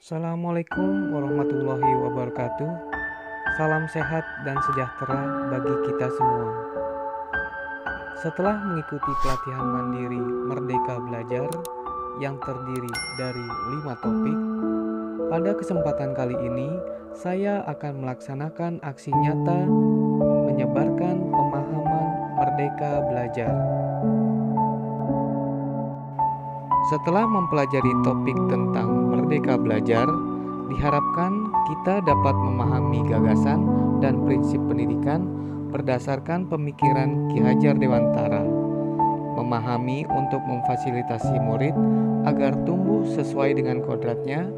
Assalamualaikum warahmatullahi wabarakatuh. Salam sehat dan sejahtera bagi kita semua. Setelah mengikuti pelatihan mandiri Merdeka Belajar yang terdiri dari 5 topik, pada kesempatan kali ini saya akan melaksanakan aksi nyata menyebarkan pemahaman Merdeka Belajar. Setelah mempelajari topik tentang Merdeka Belajar, diharapkan kita dapat memahami gagasan dan prinsip pendidikan berdasarkan pemikiran Ki Hajar Dewantara, memahami untuk memfasilitasi murid agar tumbuh sesuai dengan kodratnya,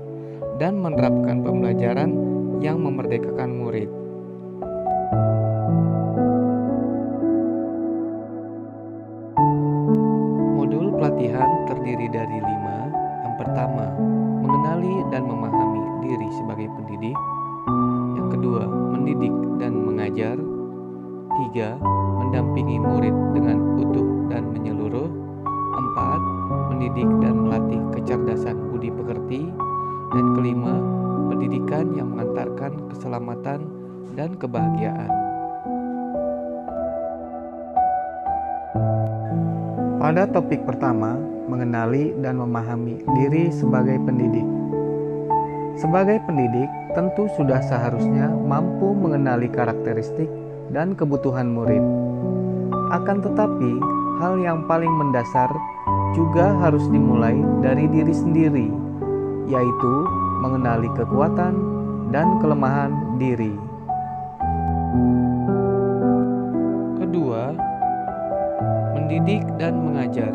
dan menerapkan pembelajaran yang memerdekakan murid. Modul pelatihan terdiri dari 5. Yang pertama, mengenali dan memahami diri sebagai pendidik. Yang kedua, mendidik dan mengajar. 3. Mendampingi murid dengan utuh dan menyeluruh. 4. Mendidik dan melatih kecerdasan budi pekerti. Dan kelima, pendidikan yang mengantarkan keselamatan dan kebahagiaan. Pada topik pertama, mengenali dan memahami diri sebagai pendidik. Sebagai pendidik, tentu sudah seharusnya mampu mengenali karakteristik dan kebutuhan murid. Akan tetapi, hal yang paling mendasar juga harus dimulai dari diri sendiri, yaitu mengenali kekuatan dan kelemahan diri. Kedua, mendidik dan mengajar.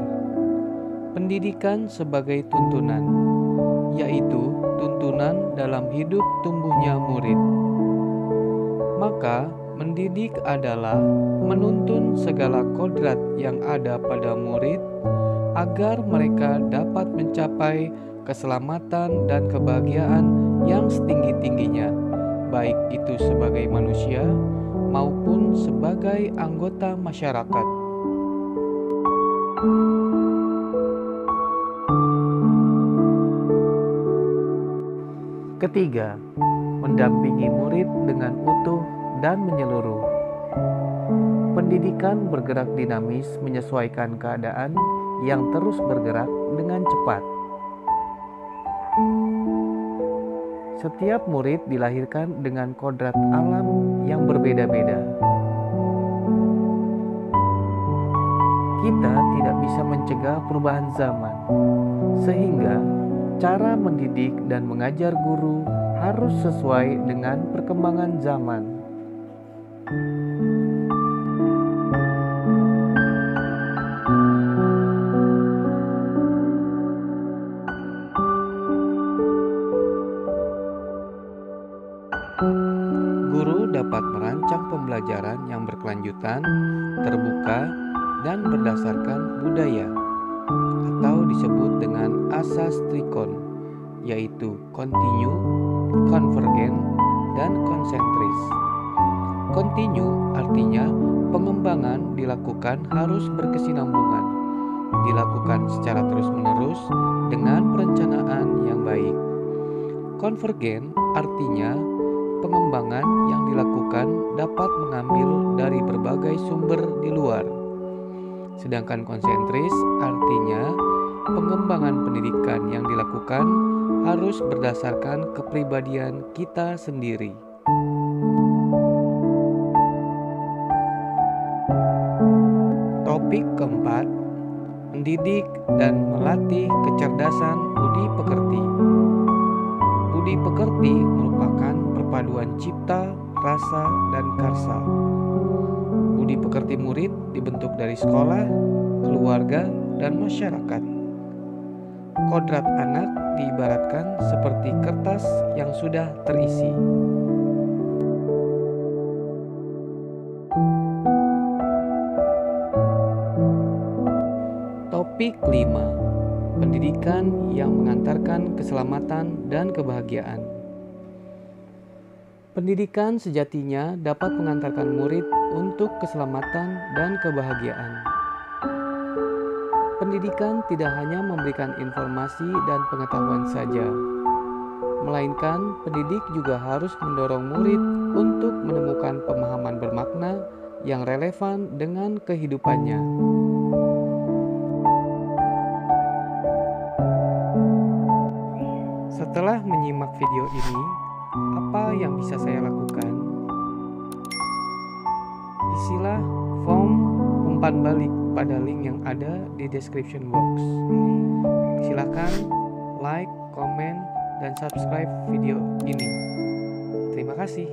Pendidikan sebagai tuntunan, yaitu tuntunan dalam hidup tumbuhnya murid. Maka, mendidik adalah menuntun segala kodrat yang ada pada murid agar mereka dapat mencapai keselamatan dan kebahagiaan yang setinggi-tingginya, baik itu sebagai manusia maupun sebagai anggota masyarakat. Ketiga, mendampingi murid dengan utuh dan menyeluruh. Pendidikan bergerak dinamis menyesuaikan keadaan yang terus bergerak dengan cepat. Setiap murid dilahirkan dengan kodrat alam yang berbeda-beda. Kita tidak bisa mencegah perubahan zaman, sehingga cara mendidik dan mengajar guru harus sesuai dengan perkembangan zaman. Guru dapat merancang pembelajaran yang berkelanjutan, terbuka, dan berdasarkan budaya, atau disebut dengan asas trikon, yaitu kontinu, konvergen, dan konsentris. Kontinu artinya pengembangan dilakukan harus berkesinambungan, dilakukan secara terus-menerus dengan perencanaan yang baik. Konvergen artinya pengembangan yang dilakukan dapat mengambil dari berbagai sumber di luar. Sedangkan konsentris artinya pengembangan pendidikan yang dilakukan harus berdasarkan kepribadian kita sendiri. Topik keempat, mendidik dan melatih kecerdasan budi pekerti. Budi pekerti merupakan perpaduan cipta, rasa, dan karsa. Budi pekerti murid dibentuk dari sekolah, keluarga, dan masyarakat. Kodrat anak diibaratkan seperti kertas yang sudah terisi. Topik 5. Pendidikan yang mengantarkan keselamatan dan kebahagiaan. Pendidikan sejatinya dapat mengantarkan murid untuk keselamatan dan kebahagiaan. Pendidikan tidak hanya memberikan informasi dan pengetahuan saja, melainkan pendidik juga harus mendorong murid untuk menemukan pemahaman bermakna yang relevan dengan kehidupannya. Setelah menyimak video ini, apa yang bisa saya lakukan? Isilah form umpan balik pada link yang ada di description box. Silakan like, komen, dan subscribe video ini. Terima kasih.